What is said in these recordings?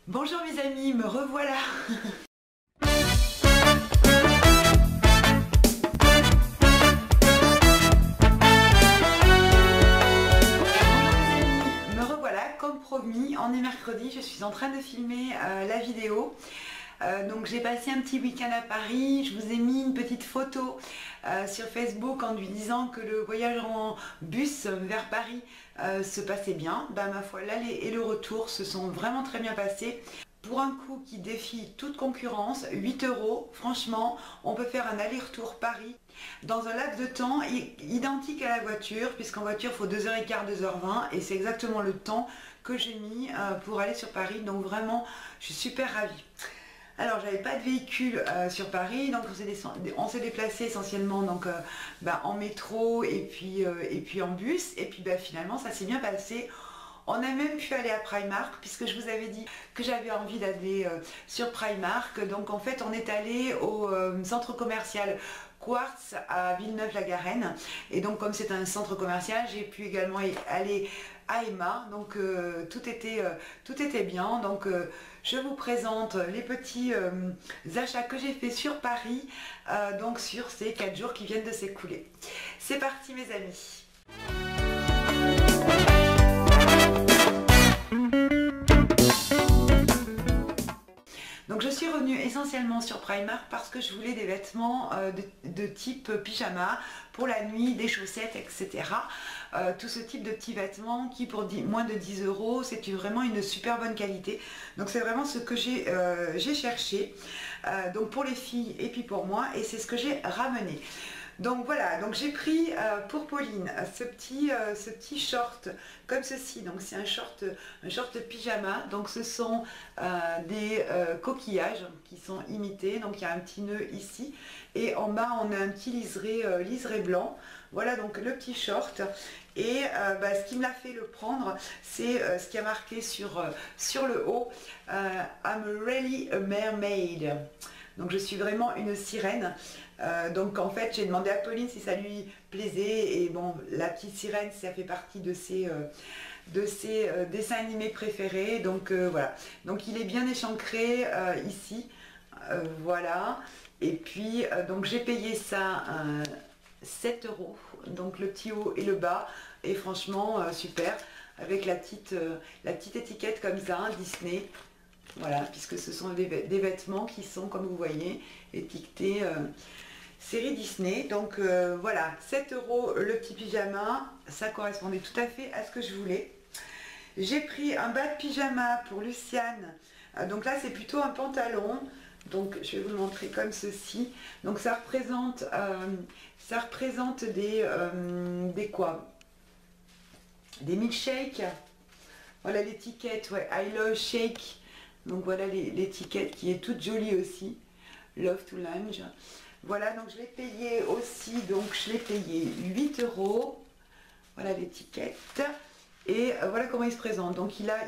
Bonjour mes amis, me revoilà. Me revoilà, comme promis, on est mercredi, je suis en train de filmer la vidéo. Donc j'ai passé un petit week-end à Paris, je vous ai mis une petite photo sur Facebook en lui disant que le voyage en bus vers Paris se passait bien. Bah, ma foi, l'aller et le retour se sont vraiment très bien passés. Pour un coût qui défie toute concurrence, 8 €, franchement, on peut faire un aller-retour Paris dans un laps de temps identique à la voiture, puisqu'en voiture il faut 2h15, 2h20, et c'est exactement le temps que j'ai mis pour aller sur Paris, donc vraiment je suis super ravie. Alors j'avais pas de véhicule sur Paris, donc on s'est déplacé essentiellement donc, en métro et puis en bus, et puis finalement ça s'est bien passé. On a même pu aller à Primark, puisque je vous avais dit que j'avais envie d'aller sur Primark. Donc en fait on est allé au centre commercial Quartz à Villeneuve-la-Garenne, et donc comme c'est un centre commercial, j'ai pu également aller à Emma, donc tout était bien. Donc je vous présente les petits achats que j'ai fait sur Paris, donc sur ces 4 jours qui viennent de s'écouler. C'est parti mes amis. Donc je suis revenue essentiellement sur Primark parce que je voulais des vêtements de type pyjama pour la nuit, des chaussettes, etc. Tout ce type de petits vêtements qui pour moins de 10 €, c'est vraiment une super bonne qualité. Donc c'est vraiment ce que j'ai cherché, donc pour les filles et puis pour moi, et c'est ce que j'ai ramené. Donc voilà, donc j'ai pris pour Pauline ce petit short comme ceci. Donc c'est un short pyjama. Donc ce sont des coquillages qui sont imités. Donc il y a un petit nœud ici et en bas on a un petit liseré blanc. Voilà donc le petit short. Et ce qui me l'a fait le prendre, c'est ce qui a marqué sur le haut, I'm really a mermaid. Donc je suis vraiment une sirène. Donc en fait j'ai demandé à Pauline si ça lui plaisait, et bon, la petite sirène ça fait partie de ses dessins animés préférés. Donc voilà, donc il est bien échancré ici, voilà. Et puis donc j'ai payé ça 7 €, donc le petit haut et le bas, et franchement super, avec la petite étiquette comme ça, hein, Disney. Voilà, puisque ce sont des vêtements qui sont, comme vous voyez, étiquetés série Disney. Donc voilà, 7 € le petit pyjama, ça correspondait tout à fait à ce que je voulais. J'ai pris un bas de pyjama pour Luciane. Donc là, c'est plutôt un pantalon. Donc je vais vous le montrer comme ceci. Donc ça représente des quoi? Des milkshakes. Voilà l'étiquette, ouais, I love shake. Donc voilà l'étiquette qui est toute jolie aussi, Love to Lunch. Voilà, donc je l'ai payé aussi, donc je l'ai payé 8 €. Voilà l'étiquette. Et voilà comment il se présente. Donc il a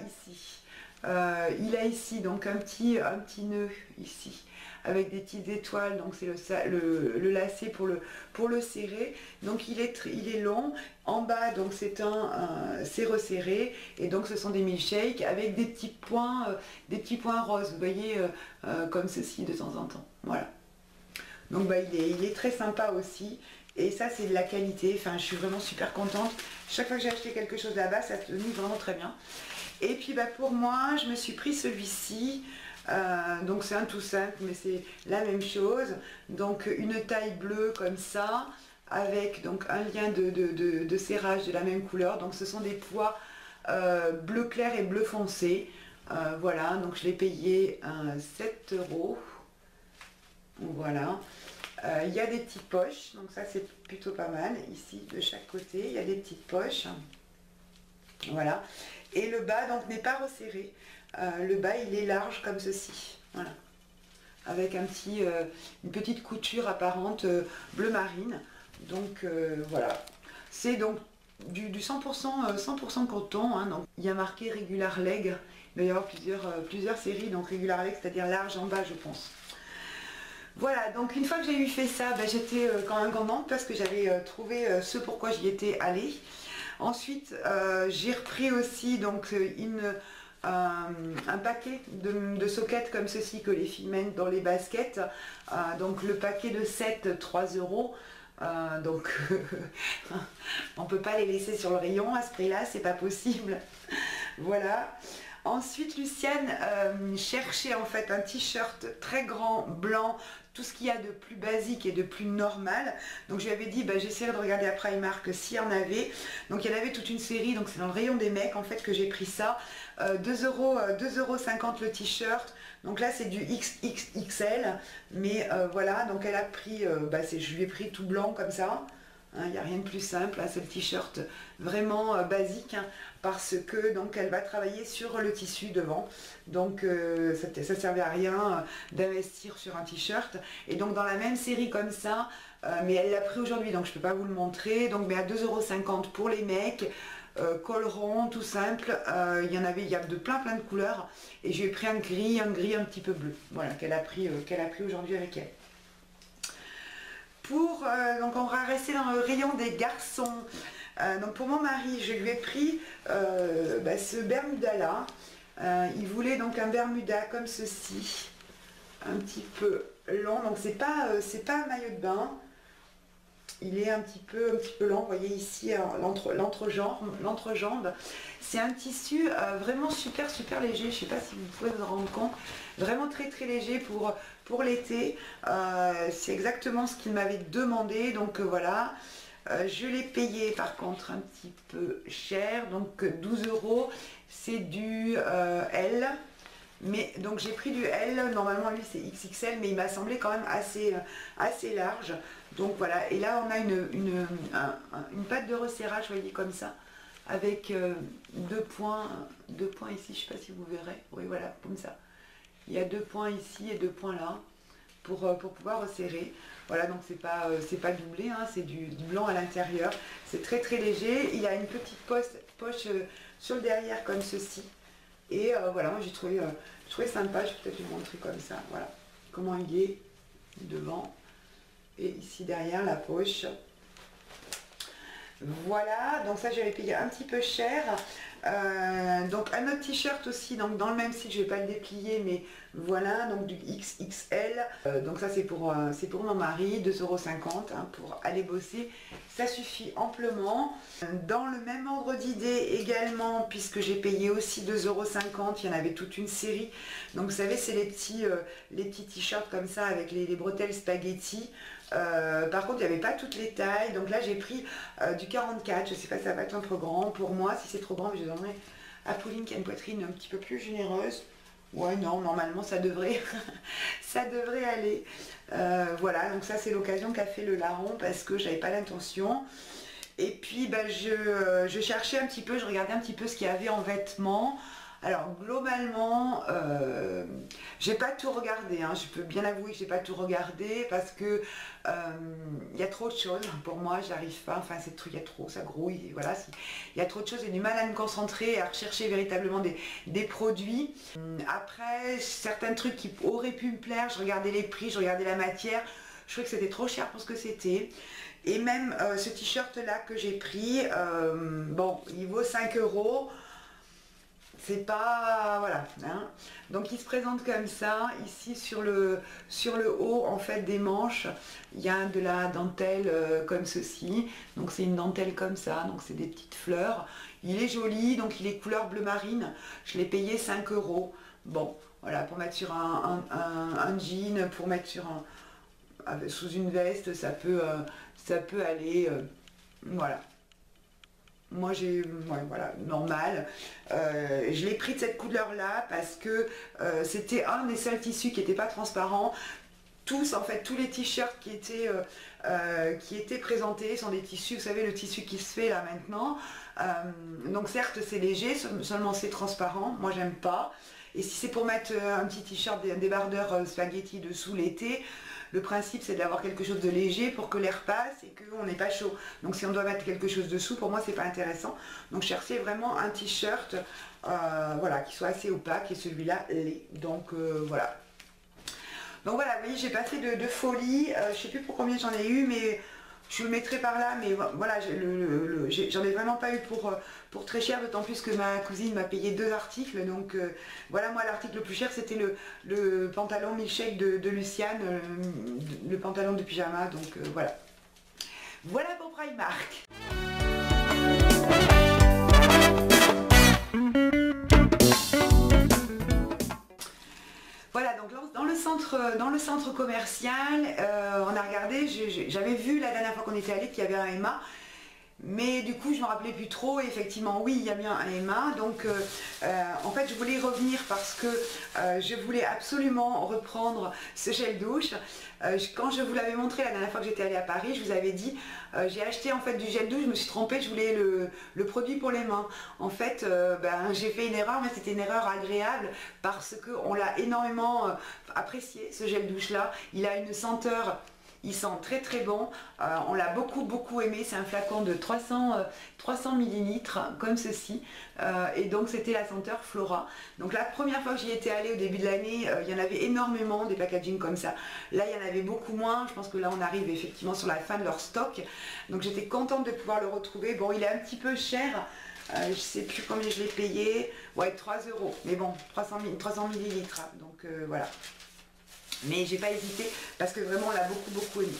ici donc un petit nœud ici avec des petites étoiles, donc c'est le lacet pour le serrer. Donc il est long. En bas donc c'est resserré, et donc ce sont des milkshakes avec des petits points roses, vous voyez, comme ceci de temps en temps. Voilà. Donc il est très sympa aussi, et ça c'est de la qualité. Enfin je suis vraiment super contente. Chaque fois que j'ai acheté quelque chose là-bas, ça se tenu vraiment très bien. Et puis pour moi, je me suis pris celui-ci. Donc c'est un tout simple, mais c'est la même chose. Donc une taille bleue comme ça, avec donc un lien de serrage de la même couleur. Donc ce sont des poids bleu clair et bleu foncé. Voilà, donc je l'ai payé 7 €. Voilà. Il y a des petites poches, donc ça c'est plutôt pas mal. Ici de chaque côté il y a des petites poches. Voilà. Et le bas donc n'est pas resserré. Le bas il est large comme ceci. Voilà. Avec une petite couture apparente bleu marine. Donc voilà. C'est donc du 100% coton, hein. Donc il y a marqué Regular Leg. Il va y avoir plusieurs séries. Donc Regular Leg, c'est-à-dire large en bas, je pense. Voilà, donc une fois que j'ai eu fait ça, j'étais quand même contente parce que j'avais trouvé ce pourquoi j'y étais allée. Ensuite, j'ai repris aussi donc un paquet de sockets comme ceci que les filles mettent dans les baskets. Donc le paquet de 7, 3 euros. Donc on peut pas les laisser sur le rayon à ce prix là, c'est pas possible. Voilà. Ensuite Luciane cherchait en fait un t-shirt très grand, blanc, tout ce qu'il y a de plus basique et de plus normal. Donc je lui avais dit j'essaierai de regarder à Primark s'il y en avait. Donc il y en avait toute une série, donc c'est dans le rayon des mecs en fait que j'ai pris ça. 2,50 € le t-shirt. Donc là c'est du XXXL, mais voilà, donc elle a pris, je lui ai pris tout blanc comme ça. Il n'y a rien de plus simple, hein, c'est le t-shirt vraiment basique, hein, parce que donc elle va travailler sur le tissu devant, donc ça ne servait à rien d'investir sur un t-shirt. Et donc dans la même série comme ça, mais elle l'a pris aujourd'hui, donc je ne peux pas vous le montrer, donc mais à 2,50 € pour les mecs, col rond, tout simple, il y a de plein de couleurs, et j'ai pris un gris un petit peu bleu, voilà, qu'elle a pris aujourd'hui avec elle. Donc on va rester dans le rayon des garçons. Donc pour mon mari, je lui ai pris ce Bermuda là. Il voulait donc un Bermuda comme ceci, un petit peu long. Donc c'est pas un maillot de bain. Il est un petit peu long. Vous voyez ici l'entrejambe. C'est un tissu vraiment super léger. Je ne sais pas si vous pouvez vous rendre compte. Vraiment très léger pour l'été. C'est exactement ce qu'il m'avait demandé. Donc voilà. Je l'ai payé par contre un petit peu cher. Donc 12 €. C'est du L. Mais donc j'ai pris du L. Normalement lui c'est XXL. Mais il m'a semblé quand même assez large. Donc voilà, et là on a une patte de resserrage, vous voyez, comme ça, avec deux points ici, je ne sais pas si vous verrez, oui voilà, comme ça. Il y a 2 points ici et 2 points là, pour pouvoir resserrer. Voilà, donc c'est pas doublé, hein, c'est du blanc à l'intérieur, c'est très léger. Il y a une petite poche sur le derrière comme ceci. Et voilà, moi j'ai trouvé sympa, je vais peut-être vous montrer comme ça, voilà, comment il est devant. Et ici derrière la poche. Voilà, donc ça j'avais payé un petit peu cher. Donc un autre t-shirt aussi, donc dans le même site, je vais pas le déplier, mais voilà, donc du XXL. Donc ça c'est pour mon mari, 2,50 € hein, pour aller bosser. Ça suffit amplement. Dans le même ordre d'idée également, puisque j'ai payé aussi 2,50 €, il y en avait toute une série. Donc vous savez, c'est les petits t-shirts comme ça avec les bretelles spaghetti. Par contre il n'y avait pas toutes les tailles, donc là j'ai pris du 44, je sais pas si ça va être un peu grand pour moi, si c'est trop grand je donnerai à Pauline qui a une poitrine un petit peu plus généreuse. Ouais non, normalement ça devrait ça devrait aller. Voilà, donc ça c'est l'occasion qu'a fait le larron parce que j'avais pas l'intention. Et puis je cherchais un petit peu, je regardais un petit peu ce qu'il y avait en vêtements. Alors globalement, j'ai pas tout regardé, hein. Je peux bien avouer que j'ai pas tout regardé parce que il y a trop de choses pour moi, j'arrive pas, enfin c'est truc, il y a trop, ça grouille, voilà, il y a trop de choses, j'ai du mal à me concentrer, à rechercher véritablement des produits. Après, certains trucs qui auraient pu me plaire, je regardais les prix, je regardais la matière, je trouvais que c'était trop cher pour ce que c'était. Et même ce t-shirt là que j'ai pris, bon, il vaut 5 €. C'est pas, voilà, hein. Donc il se présente comme ça. Ici sur le haut en fait des manches, il y a de la dentelle comme ceci. Donc c'est une dentelle comme ça, donc c'est des petites fleurs. Il est joli, donc il est couleur bleu marine. Je l'ai payé 5 €. Bon, voilà, pour mettre sur un jean, pour mettre sur sous une veste, ça peut aller, voilà. Moi j'ai, ouais, voilà, normal. Je l'ai pris de cette couleur là parce que c'était un des seuls tissus qui n'était pas transparent. Tous en fait, tous les t-shirts qui étaient présentés sont des tissus, vous savez le tissu qui se fait là maintenant. Donc certes c'est léger, seulement c'est transparent, moi j'aime pas. Et si c'est pour mettre un petit t-shirt débardeur spaghetti dessous l'été, le principe c'est d'avoir quelque chose de léger pour que l'air passe et qu'on n'est pas chaud. Donc si on doit mettre quelque chose dessous, pour moi c'est pas intéressant. Donc je cherchais vraiment un t-shirt voilà, qui soit assez opaque et celui-là l'est. Donc voilà. Donc voilà, vous voyez, j'ai pas fait de folie. Je sais plus pour combien j'en ai eu, mais Je le mettrai par là, mais voilà, j'en ai vraiment pas eu pour très cher, d'autant plus que ma cousine m'a payé 2 articles. Donc voilà, moi l'article le plus cher c'était le pantalon milkshake de Luciane, le pantalon de pyjama, donc voilà. Voilà pour Primark. Voilà, donc dans le centre commercial, on a regardé, j'avais vu la dernière fois qu'on était allé qu'il y avait un Emma, mais du coup je ne me rappelais plus trop, et effectivement oui, il y a bien un Emma, donc en fait je voulais y revenir parce que je voulais absolument reprendre ce gel douche. Quand je vous l'avais montré la dernière fois que j'étais allée à Paris, je vous avais dit, j'ai acheté en fait du gel douche, je me suis trompée, je voulais le produit pour les mains. En fait, j'ai fait une erreur, mais c'était une erreur agréable parce qu'on l'a énormément apprécié, ce gel douche là. Il a une senteur, il sent très très bon, on l'a beaucoup aimé. C'est un flacon de 300 ml comme ceci, et donc c'était la senteur Flora. Donc la première fois que j'y étais allée au début de l'année, il y en avait énormément des packaging comme ça. Là il y en avait beaucoup moins, je pense que là on arrive effectivement sur la fin de leur stock, donc j'étais contente de pouvoir le retrouver. Bon, il est un petit peu cher, je sais plus combien je l'ai payé, ouais 3 €, mais bon 300 ml, donc voilà. Mais j'ai pas hésité parce que vraiment on l'a beaucoup aimé.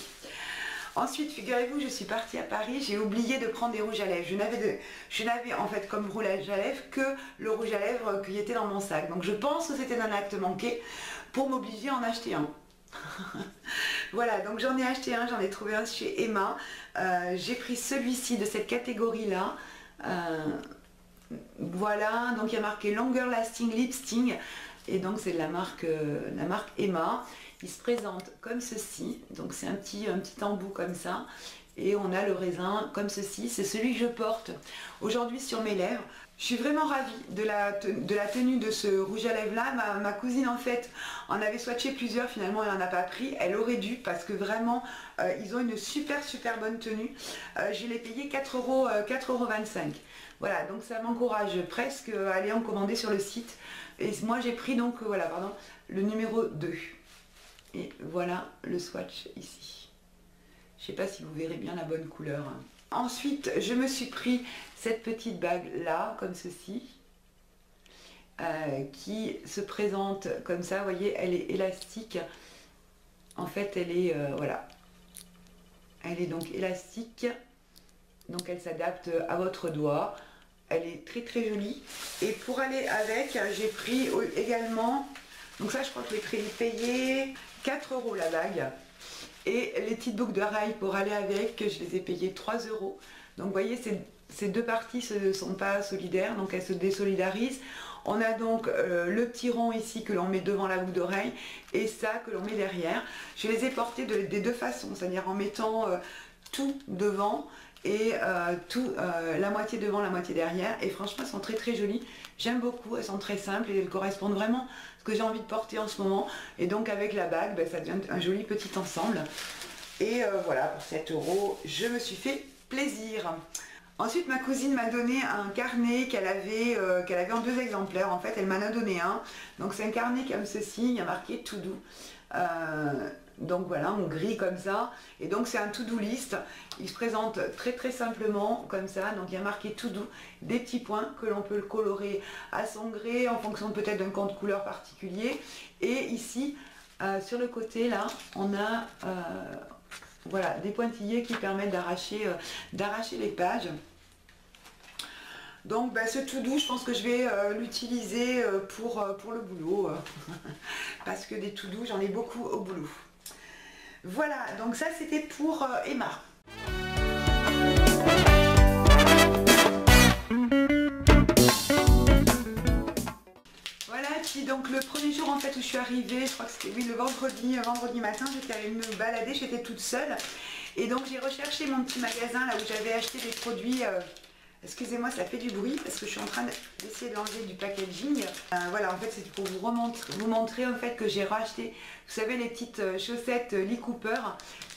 Ensuite, figurez-vous, je suis partie à Paris, j'ai oublié de prendre des rouges à lèvres. Je n'avais en fait comme rouge à lèvres que le rouge à lèvres qui était dans mon sac. Donc je pense que c'était un acte manqué pour m'obliger à en acheter un. Voilà, donc j'en ai acheté un, j'en ai trouvé un chez Emma. J'ai pris celui-ci de cette catégorie-là. Voilà, donc il y a marqué Longer Lasting Lip Sting. Et donc c'est de la marque Emma. Il se présente comme ceci, donc c'est un petit embout comme ça, et on a le raisin comme ceci. C'est celui que je porte aujourd'hui sur mes lèvres. Je suis vraiment ravie de la tenue de ce rouge à lèvres là. Ma cousine en fait en avait swatché plusieurs, finalement elle n'en a pas pris. Elle aurait dû, parce que vraiment ils ont une super bonne tenue. Je l'ai payé 4,25 €. Voilà, donc ça m'encourage presque à aller en commander sur le site. Et moi j'ai pris donc voilà, pardon, le numéro 2. Et voilà le swatch ici. Je ne sais pas si vous verrez bien la bonne couleur. Ensuite, je me suis pris cette petite bague là, comme ceci, qui se présente comme ça. Vous voyez, elle est élastique. En fait, elle est voilà. Elle est donc élastique. Donc elle s'adapte à votre doigt. Elle est très jolie. Et pour aller avec, j'ai pris également, donc ça je crois que je l'ai payé 4 € la bague. Et les petites boucles d'oreilles pour aller avec, je les ai payées 3 €. Donc vous voyez, ces deux parties ne sont pas solidaires, donc elles se désolidarisent. On a donc le petit rond ici que l'on met devant la boucle d'oreille et ça que l'on met derrière. Je les ai portées des deux façons, c'est-à-dire en mettant tout devant et la moitié devant, la moitié derrière, et franchement elles sont très jolies. J'aime beaucoup, elles sont très simples et elles correspondent vraiment à ce que j'ai envie de porter en ce moment, et donc avec la bague ça devient un joli petit ensemble. Et voilà, pour 7 €, je me suis fait plaisir. Ensuite ma cousine m'a donné un carnet qu'elle avait en 2 exemplaires. En fait elle m'en a donné un, donc c'est un carnet comme ceci, il y a marqué tout doux. Donc voilà, en gris comme ça, et donc c'est un to-do list. Il se présente très simplement comme ça, donc il y a marqué tout doux, des petits points que l'on peut le colorer à son gré en fonction peut-être d'un compte couleur particulier. Et ici sur le côté là on a voilà, des pointillés qui permettent d'arracher les pages. Donc ce tout doux, je pense que je vais l'utiliser pour le boulot parce que des tout doux j'en ai beaucoup au boulot. Voilà, donc ça c'était pour Emma. Voilà, puis donc le premier jour en fait où je suis arrivée, je crois que c'était le vendredi matin, j'étais allée me balader, j'étais toute seule. Et donc j'ai recherché mon petit magasin là où j'avais acheté des produits. Excusez-moi, ça fait du bruit parce que je suis en train d'essayer d'enlever du packaging. Voilà, en fait c'est pour vous montrer en fait que j'ai racheté, vous savez, les petites chaussettes Lee Cooper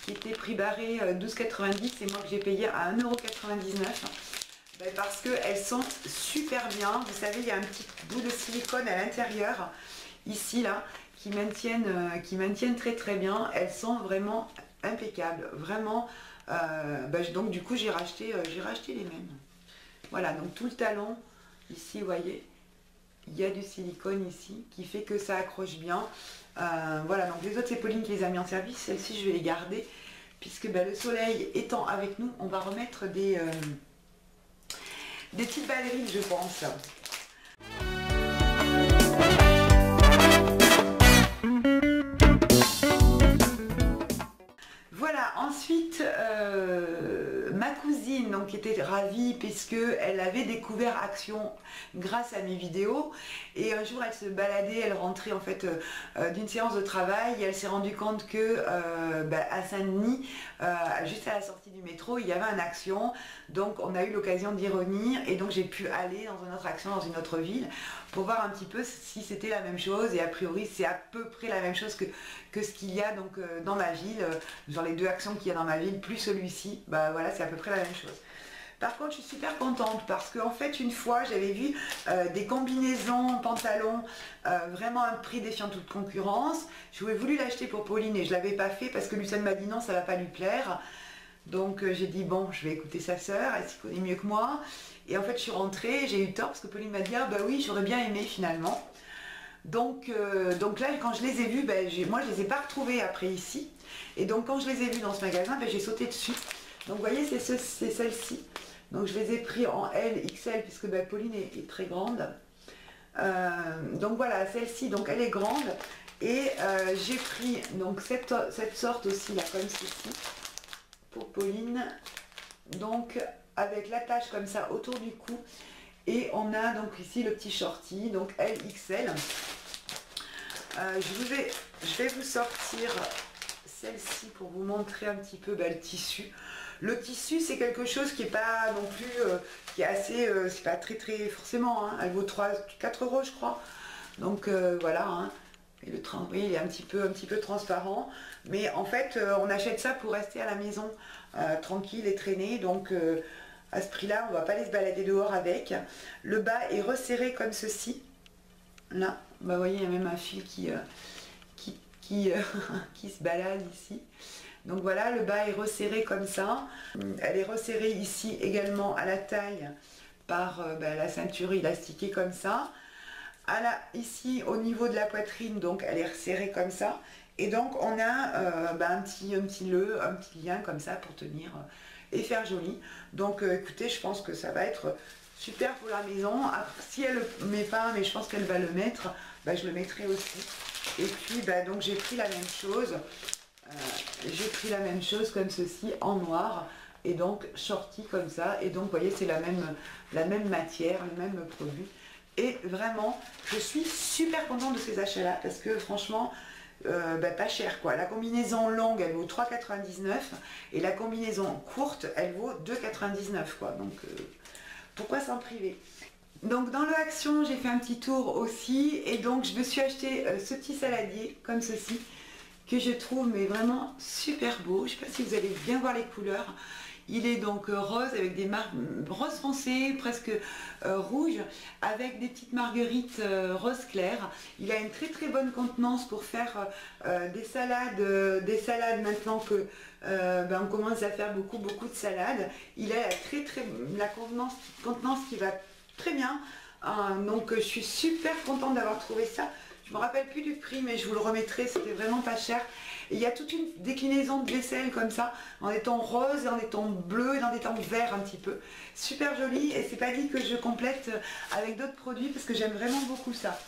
qui étaient prix barré 12,90, et moi que j'ai payé à 1,99 €. Parce qu'elles sont super bien. Vous savez, il y a un petit bout de silicone à l'intérieur, ici là, qui maintiennent très bien. Elles sont vraiment impeccables, vraiment Donc du coup j'ai racheté les mêmes. Voilà, donc tout le talon, ici vous voyez, il y a du silicone ici qui fait que ça accroche bien. Voilà, donc les autres c'est Pauline qui les a mis en service, celles-ci je vais les garder puisque le soleil étant avec nous, on va remettre des petites ballerines je pense. Voilà, ensuite ma cousine donc était ravie puisque elle avait découvert Action grâce à mes vidéos et un jour elle se baladait, elle rentrait en fait d'une séance de travail et elle s'est rendue compte que à Saint-Denis, juste à la sortie du métro, il y avait un Action, donc on a eu l'occasion d'y revenir et donc j'ai pu aller dans une autre Action dans une autre ville pour voir un petit peu si c'était la même chose et a priori c'est à peu près la même chose que ce qu'il y a donc dans ma ville, genre les deux Actions qu'il y a dans ma ville plus celui-ci, voilà c'est à peu près la même chose. Par contre je suis super contente parce qu'en fait une fois j'avais vu des combinaisons pantalons vraiment à un prix défiant toute concurrence. J'aurais voulu l'acheter pour Pauline et je ne l'avais pas fait parce que Lucène m'a dit non ça va pas lui plaire. Donc j'ai dit bon je vais écouter sa sœur, elle s'y connaît mieux que moi. Et en fait je suis rentrée, j'ai eu tort parce que Pauline m'a dit ah bah oui j'aurais bien aimé finalement. Donc là quand je les ai vus, moi je les ai pas retrouvés après ici. Et donc quand je les ai vus dans ce magasin, j'ai sauté dessus. Donc vous voyez c'est celle-ci. Donc je les ai pris en L, XL puisque Pauline est très grande. Donc voilà celle-ci, donc elle est grande. Et j'ai pris donc cette sorte aussi là comme ceci pour Pauline. Donc avec l'attache comme ça autour du cou. Et on a donc ici le petit shorty, donc LXL. Je vais vous sortir celle-ci pour vous montrer un petit peu le tissu. Le tissu c'est quelque chose qui est pas non plus, qui est assez, c'est pas très forcément, hein, elle vaut 4 € je crois. Donc voilà, hein. Et le train, oui, il est un petit peu transparent. Mais en fait on achète ça pour rester à la maison tranquille et traîner. Donc à ce prix-là, on ne va pas aller se balader dehors avec. Le bas est resserré comme ceci. Là, vous voyez, il y a même un fil qui se balade ici. Donc voilà, le bas est resserré comme ça. Elle est resserrée ici également à la taille par la ceinture élastiquée comme ça. Ici, au niveau de la poitrine, donc elle est resserrée comme ça. Et donc on a un petit lien comme ça pour tenir et faire joli. Donc écoutez, je pense que ça va être super pour la maison. Après, si elle le met pas, mais je pense qu'elle va le mettre, je le mettrai aussi. Et puis donc j'ai pris la même chose. Comme ceci en noir. Et donc shorty comme ça. Et donc vous voyez, c'est la même matière, le même produit. Et vraiment, je suis super contente de ces achats-là parce que franchement, pas cher quoi. La combinaison longue elle vaut 3,99 et la combinaison courte elle vaut 2,99 quoi. Donc pourquoi s'en priver? Donc dans le Action j'ai fait un petit tour aussi et donc je me suis acheté ce petit saladier comme ceci que je trouve mais vraiment super beau. Je sais pas si vous allez bien voir les couleurs. Il est donc rose avec des rose foncé, presque rouge, avec des petites marguerites rose clair. Il a une très bonne contenance pour faire des salades maintenant que on commence à faire beaucoup de salades. Il a la contenance qui va très bien. Donc je suis super contente d'avoir trouvé ça. Je me rappelle plus du prix mais je vous le remettrai, c'était vraiment pas cher. Et il y a toute une déclinaison de vaisselle comme ça, en des tons roses, dans des tons bleus, dans des tons verts un petit peu. Super joli et c'est pas dit que je complète avec d'autres produits parce que j'aime vraiment beaucoup ça.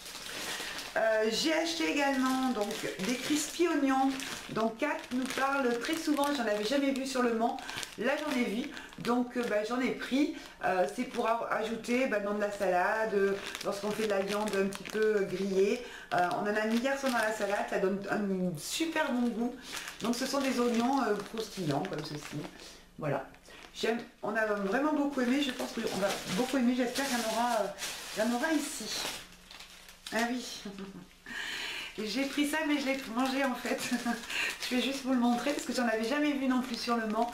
J'ai acheté également donc des crispy oignons. Donc Kat nous parle très souvent, j'en avais jamais vu sur le Mans. Là j'en ai vu, donc j'en ai pris. C'est pour ajouter dans de la salade, lorsqu'on fait de la viande un petit peu grillée. On en a mis hier soir dans la salade, ça donne un super bon goût. Donc ce sont des oignons croustillants comme ceci. Voilà. On a vraiment beaucoup aimé, je pense qu'on va beaucoup aimer, j'espère qu'il y en aura ici. Ah oui, j'ai pris ça mais je l'ai mangé en fait. Je vais juste vous le montrer parce que j'en avais jamais vu non plus sur le Mans.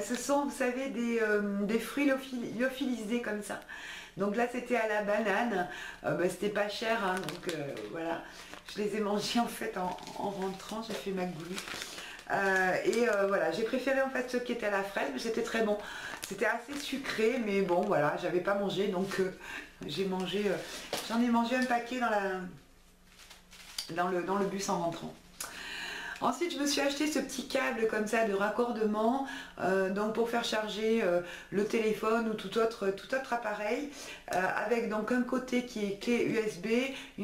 Ce sont, vous savez, des fruits lyophilisés comme ça. Donc là c'était à la banane, c'était pas cher, hein, donc voilà. Je les ai mangés en fait en rentrant, j'ai fait ma goulue. Voilà, j'ai préféré en fait ceux qui étaient à la fraise, mais c'était très bon. C'était assez sucré, mais bon voilà, j'avais pas mangé, donc j'en ai mangé un paquet dans le bus en rentrant. Ensuite, je me suis acheté ce petit câble comme ça de raccordement, donc pour faire charger le téléphone ou tout autre appareil, avec donc un côté qui est clé USB,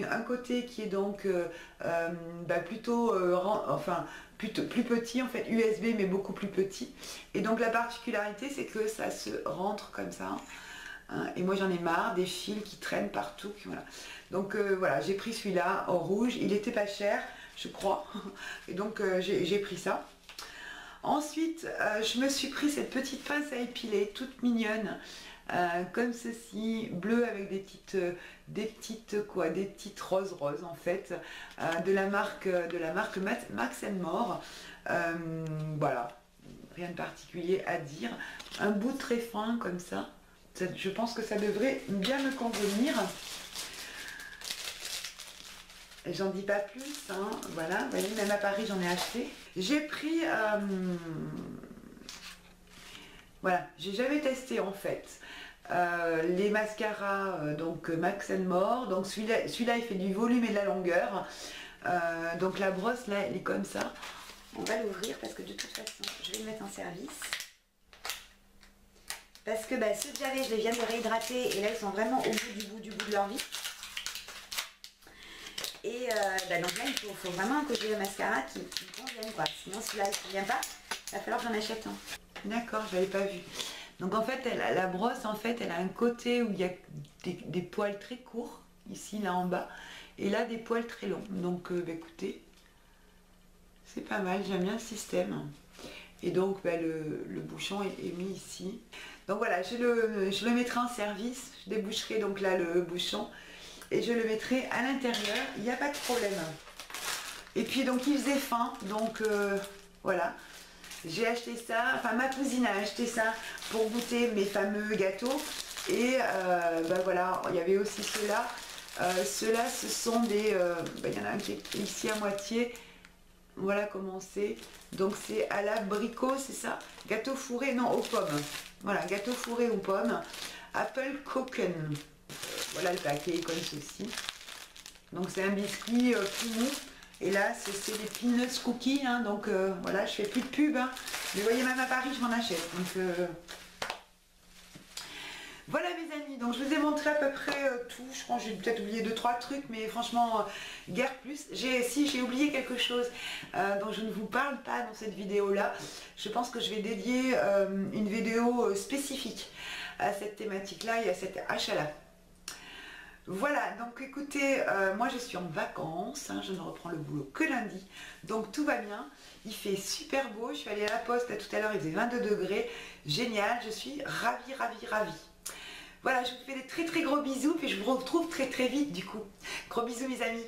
un côté qui est donc plutôt, plus petit en fait, USB mais beaucoup plus petit. Et donc la particularité, c'est que ça se rentre comme ça. Et moi j'en ai marre des fils qui traînent partout. Voilà. Donc voilà, j'ai pris celui-là en rouge, il était pas cher, je crois, et donc j'ai pris ça. Ensuite, je me suis pris cette petite pince à épiler, toute mignonne, comme ceci, bleu avec des petites roses en fait, de la marque Max More. Voilà, rien de particulier à dire. Un bout très fin comme ça. Je pense que ça devrait bien me convenir. J'en dis pas plus, hein. Voilà, vous voyez, même à Paris j'en ai acheté. J'ai pris, voilà, j'ai jamais testé en fait les mascaras donc Max More. Donc celui-là il fait du volume et de la longueur. Donc la brosse là elle est comme ça. On va l'ouvrir parce que de toute façon je vais le mettre en service. Parce que ceux que j'avais, je les viens de réhydrater et là ils sont vraiment au bout du bout de leur vie. Et donc là, il faut vraiment que j'ai le mascara qui me convienne, quoi. Sinon, celui-là, il ne convient pas, il va falloir que j'en achète un. D'accord, je ne l'avais pas vu. Donc en fait, la brosse, en fait, elle a un côté où il y a des poils très courts, ici, là en bas, et là, des poils très longs. Donc, écoutez, c'est pas mal, j'aime bien le système. Et donc, le bouchon est mis ici. Donc voilà, je le mettrai en service. Je déboucherai donc là le bouchon. Et je le mettrai à l'intérieur, il n'y a pas de problème. Et puis donc il faisait faim, donc voilà. J'ai acheté ça, enfin ma cousine a acheté ça pour goûter mes fameux gâteaux. Et voilà, il y avait aussi ceux-là. Ceux-là, ce sont des... il y en a un qui est ici à moitié. Voilà comment c'est. Donc c'est à l'abricot, c'est ça? Gâteau fourré, non, aux pommes. Voilà, gâteau fourré aux pommes. Apple Cocken. Voilà le paquet comme ceci. Donc c'est un biscuit tout mou. Et là c'est des peanuts cookies. Hein, donc voilà, je fais plus de pub. Hein, mais vous voyez, même à Paris je m'en achète. Donc voilà mes amis. Donc je vous ai montré à peu près tout. Je pense que j'ai peut-être oublié 2-3 trucs. Mais franchement, guère plus. Si j'ai oublié quelque chose dont je ne vous parle pas dans cette vidéo là. Je pense que je vais dédier une vidéo spécifique à cette thématique là et à cet achat là. Voilà, donc écoutez, moi je suis en vacances, hein, je ne reprends le boulot que lundi, donc tout va bien, il fait super beau, je suis allée à la poste là, tout à l'heure, il faisait 22 degrés, génial, je suis ravie. Voilà, je vous fais des très gros bisous, puis je vous retrouve très vite du coup. Gros bisous mes amis.